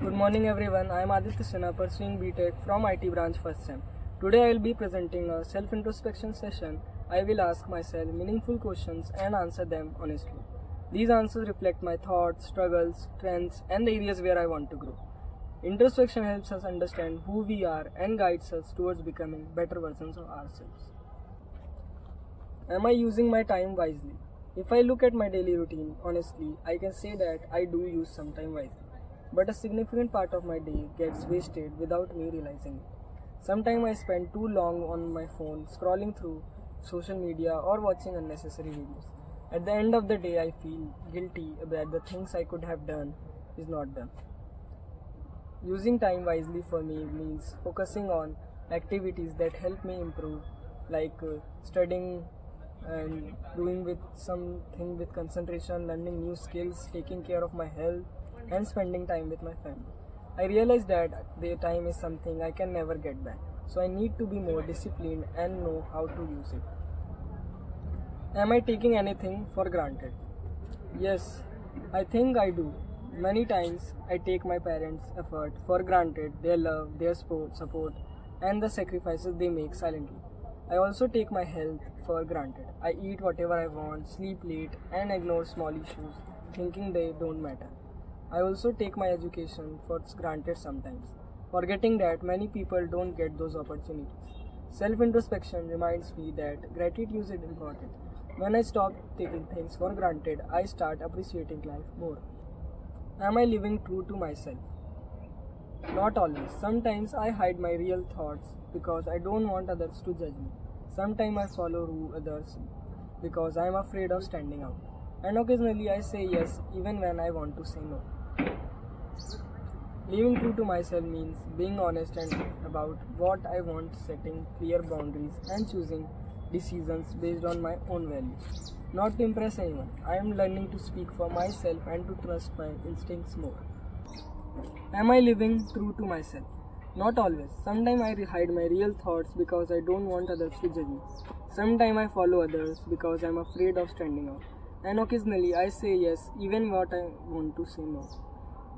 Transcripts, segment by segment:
Good morning everyone, I am Aditya Sinha pursuing B.Tech from IT branch first sem. Today I will be presenting a self-introspection session. I will ask myself meaningful questions and answer them honestly. These answers reflect my thoughts, struggles, trends and the areas where I want to grow. Introspection helps us understand who we are and guides us towards becoming better versions of ourselves. Am I using my time wisely? If I look at my daily routine, honestly, I can say that I do use some time wisely. But a significant part of my day gets wasted without me realizing it. Sometimes I spend too long on my phone scrolling through social media or watching unnecessary videos. At the end of the day, I feel guilty that the things I could have done is not done. Using time wisely for me means focusing on activities that help me improve, like studying and doing with something with concentration, learning new skills, taking care of my health, and spending time with my family. I realize that the time is something I can never get back, so I need to be more disciplined and know how to use it. Am I taking anything for granted? Yes, I think I do. Many times I take my parents' effort for granted, their love, their support, and the sacrifices they make silently. I also take my health for granted. I eat whatever I want, sleep late, and ignore small issues, thinking they don't matter. I also take my education for granted sometimes, forgetting that many people don't get those opportunities. Self-introspection reminds me that gratitude is important. When I stop taking things for granted, I start appreciating life more. Am I living true to myself? Not always. Sometimes I hide my real thoughts because I don't want others to judge me. Sometimes I follow others because I am afraid of standing out. And occasionally I say yes even when I want to say no. Living true to myself means being honest and about what I want, setting clear boundaries, and choosing decisions based on my own values. Not to impress anyone, I am learning to speak for myself and to trust my instincts more. Am I living true to myself? Not always. Sometimes I hide my real thoughts because I don't want others to judge me. Sometimes I follow others because I am afraid of standing out. And occasionally I say yes even what I want to say no.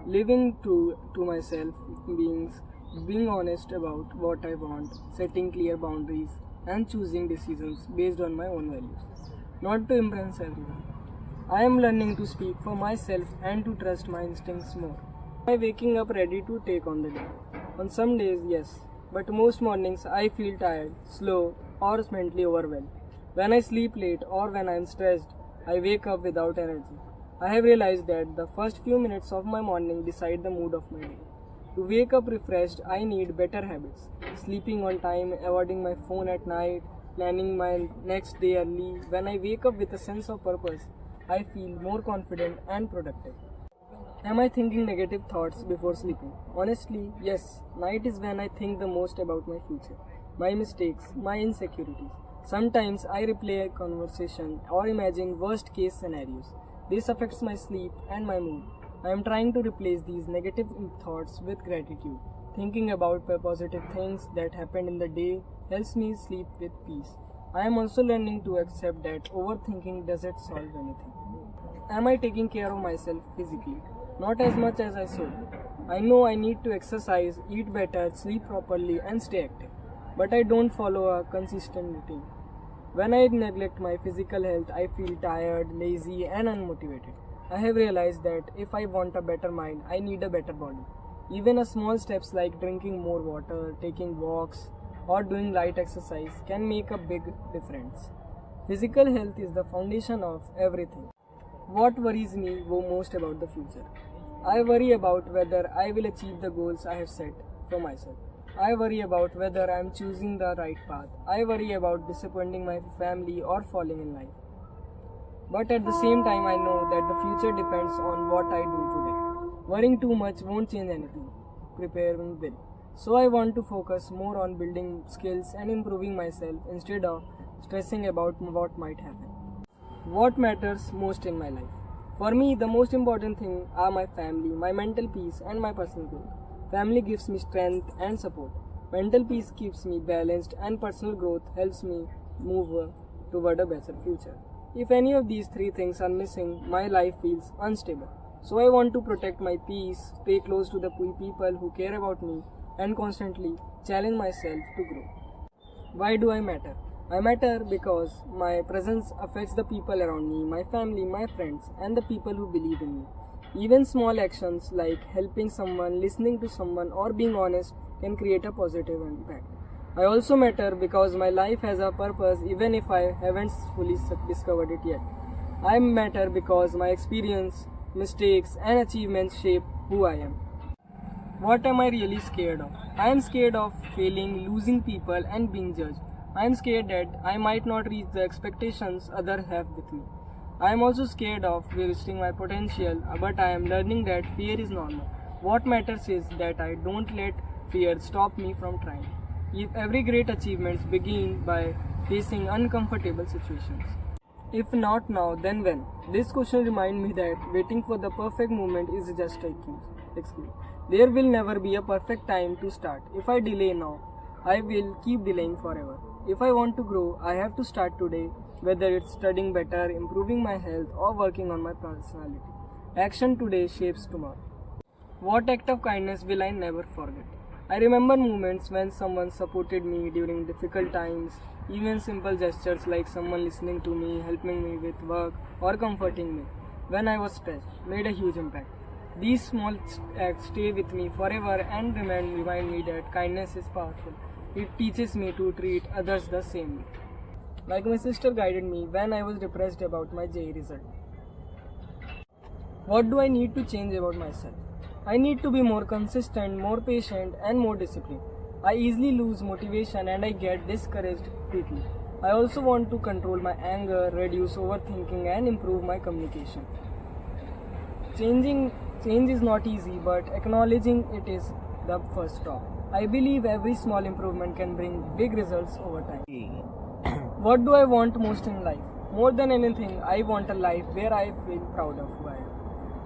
Living true to myself means being honest about what I want, setting clear boundaries, and choosing decisions based on my own values. Not to impress everyone. I am learning to speak for myself and to trust my instincts more. Am I waking up ready to take on the day? On some days, yes, but most mornings I feel tired, slow, or mentally overwhelmed. When I sleep late or when I am stressed, I wake up without energy. I have realized that the first few minutes of my morning decide the mood of my day. To wake up refreshed, I need better habits. Sleeping on time, avoiding my phone at night, planning my next day early. When I wake up with a sense of purpose, I feel more confident and productive. Am I thinking negative thoughts before sleeping? Honestly, yes. Night is when I think the most about my future, my mistakes, my insecurities. Sometimes I replay a conversation or imagine worst case scenarios. This affects my sleep and my mood. I am trying to replace these negative thoughts with gratitude. Thinking about positive things that happened in the day helps me sleep with peace. I am also learning to accept that overthinking doesn't solve anything. Am I taking care of myself physically? Not as much as I should. I know I need to exercise, eat better, sleep properly, and stay active. But I don't follow a consistent routine. When I neglect my physical health, I feel tired, lazy, and unmotivated. I have realized that if I want a better mind, I need a better body. Even a small steps like drinking more water, taking walks, or doing light exercise can make a big difference. Physical health is the foundation of everything. What worries me most about the future? I worry about whether I will achieve the goals I have set for myself. I worry about whether I am choosing the right path. I worry about disappointing my family or falling in life. But at the same time, I know that the future depends on what I do today. Worrying too much won't change anything. Preparing will. So I want to focus more on building skills and improving myself instead of stressing about what might happen. What matters most in my life? For me, the most important thing are my family, my mental peace, and my personal growth. Family gives me strength and support. Mental peace keeps me balanced, and personal growth helps me move toward a better future. If any of these three things are missing, my life feels unstable. So I want to protect my peace, stay close to the people who care about me, and constantly challenge myself to grow. Why do I matter? I matter because my presence affects the people around me, my family, my friends, and the people who believe in me. Even small actions like helping someone, listening to someone, or being honest can create a positive impact. I also matter because my life has a purpose even if I haven't fully discovered it yet. I matter because my experience, mistakes, and achievements shape who I am. What am I really scared of? I am scared of failing, losing people, and being judged. I am scared that I might not reach the expectations others have with me. I am also scared of wasting my potential, but I am learning that fear is normal. What matters is that I don't let fear stop me from trying. If every great achievement begins by facing uncomfortable situations. If not now, then when? This question reminds me that waiting for the perfect moment is just an excuse. There will never be a perfect time to start. If I delay now, I will keep delaying forever. If I want to grow, I have to start today, whether it's studying better, improving my health, or working on my personality. Action today shapes tomorrow. What act of kindness will I never forget? I remember moments when someone supported me during difficult times. Even simple gestures like someone listening to me, helping me with work, or comforting me when I was stressed made a huge impact. These small acts stay with me forever and remind me that kindness is powerful. It teaches me to treat others the same way. Like my sister guided me when I was depressed about my JEE result. What do I need to change about myself? I need to be more consistent, more patient, and more disciplined. I easily lose motivation and I get discouraged quickly. I also want to control my anger, reduce overthinking, and improve my communication. Change is not easy, but acknowledging it is the first step. I believe every small improvement can bring big results over time. What do I want most in life? More than anything, I want a life where I feel proud of who I am.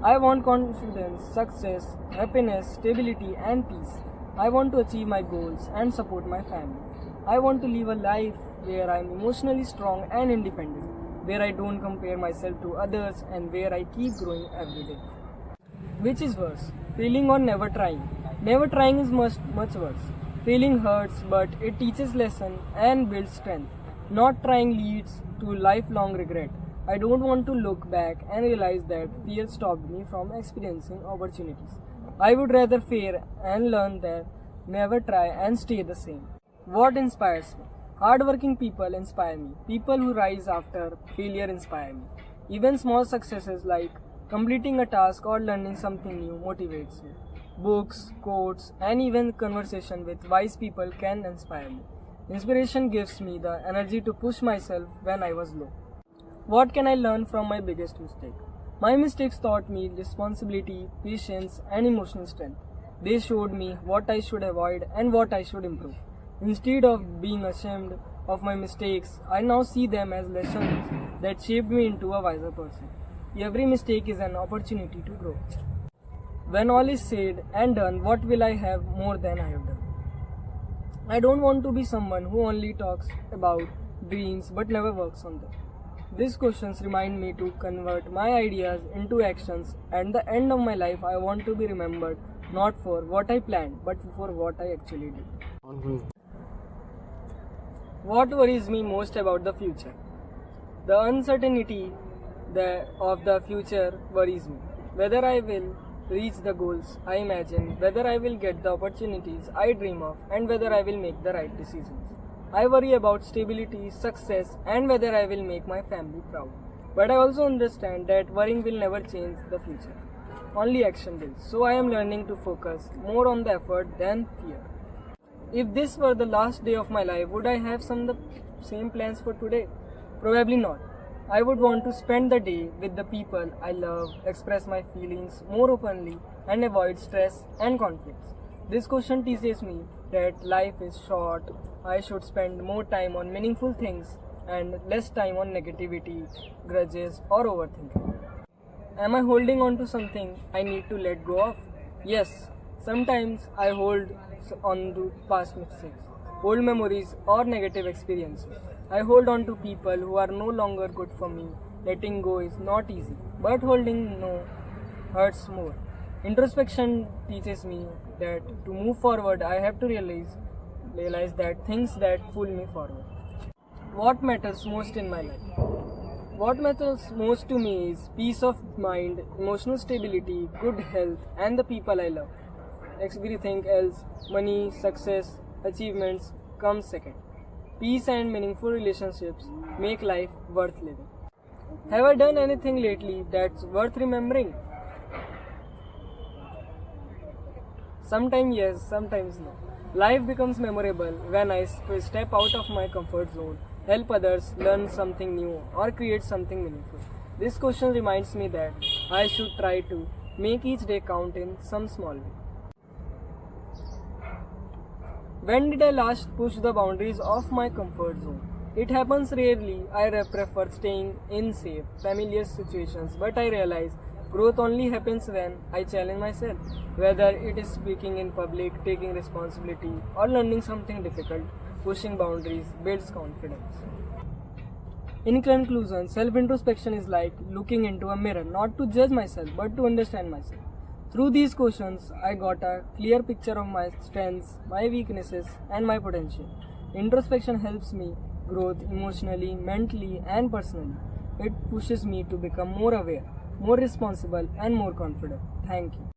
I want confidence, success, happiness, stability, and peace. I want to achieve my goals and support my family. I want to live a life where I am emotionally strong and independent, where I don't compare myself to others, and where I keep growing every day. Which is worse, failing or never trying? Never trying is much worse. Failing hurts, but it teaches lesson and builds strength. Not trying leads to lifelong regret. I don't want to look back and realize that fear stopped me from experiencing opportunities. I would rather fail and learn than never try and stay the same. What inspires me? Hardworking people inspire me. People who rise after failure inspire me. Even small successes like completing a task or learning something new motivates me. Books, quotes, and even conversation with wise people can inspire me. Inspiration gives me the energy to push myself when I was low. What can I learn from my biggest mistake? My mistakes taught me responsibility, patience, and emotional strength. They showed me what I should avoid and what I should improve. Instead of being ashamed of my mistakes, I now see them as lessons that shaped me into a wiser person. Every mistake is an opportunity to grow. When all is said and done, what will I have more than I have done? I don't want to be someone who only talks about dreams but never works on them. These questions remind me to convert my ideas into actions. At the end of my life, I want to be remembered not for what I planned but for what I actually did. What worries me most about the future? The uncertainty of the future worries me. Whether I will reach the goals I imagine, whether I will get the opportunities I dream of, and whether I will make the right decisions. I worry about stability, success, and whether I will make my family proud. But I also understand that worrying will never change the future. Only action will. So I am learning to focus more on the effort than fear. If this were the last day of my life, would I have the same plans for today? Probably not. I would want to spend the day with the people I love, express my feelings more openly, and avoid stress and conflicts. This question teaches me that life is short. I should spend more time on meaningful things and less time on negativity, grudges, or overthinking. Am I holding on to something I need to let go of? Yes, sometimes I hold on to past mistakes, old memories, or negative experiences. I hold on to people who are no longer good for me. Letting go is not easy, but holding no hurts more. Introspection teaches me that to move forward, I have to realize that things that pull me forward. What matters most in my life? What matters most to me is peace of mind, emotional stability, good health, and the people I love. Everything else, money, success, achievements, comes second. Peace and meaningful relationships make life worth living. Have I done anything lately that's worth remembering? Sometimes yes, sometimes no. Life becomes memorable when I step out of my comfort zone, help others, learn something new, or create something meaningful. This question reminds me that I should try to make each day count in some small way. When did I last push the boundaries of my comfort zone? It happens rarely. I prefer staying in safe, familiar situations, but I realize growth only happens when I challenge myself. Whether it is speaking in public, taking responsibility, or learning something difficult, pushing boundaries builds confidence. In conclusion, self introspection is like looking into a mirror, not to judge myself, but to understand myself. Through these questions, I got a clear picture of my strengths, my weaknesses, and my potential. Introspection helps me grow emotionally, mentally, and personally. It pushes me to become more aware, more responsible, and more confident. Thank you.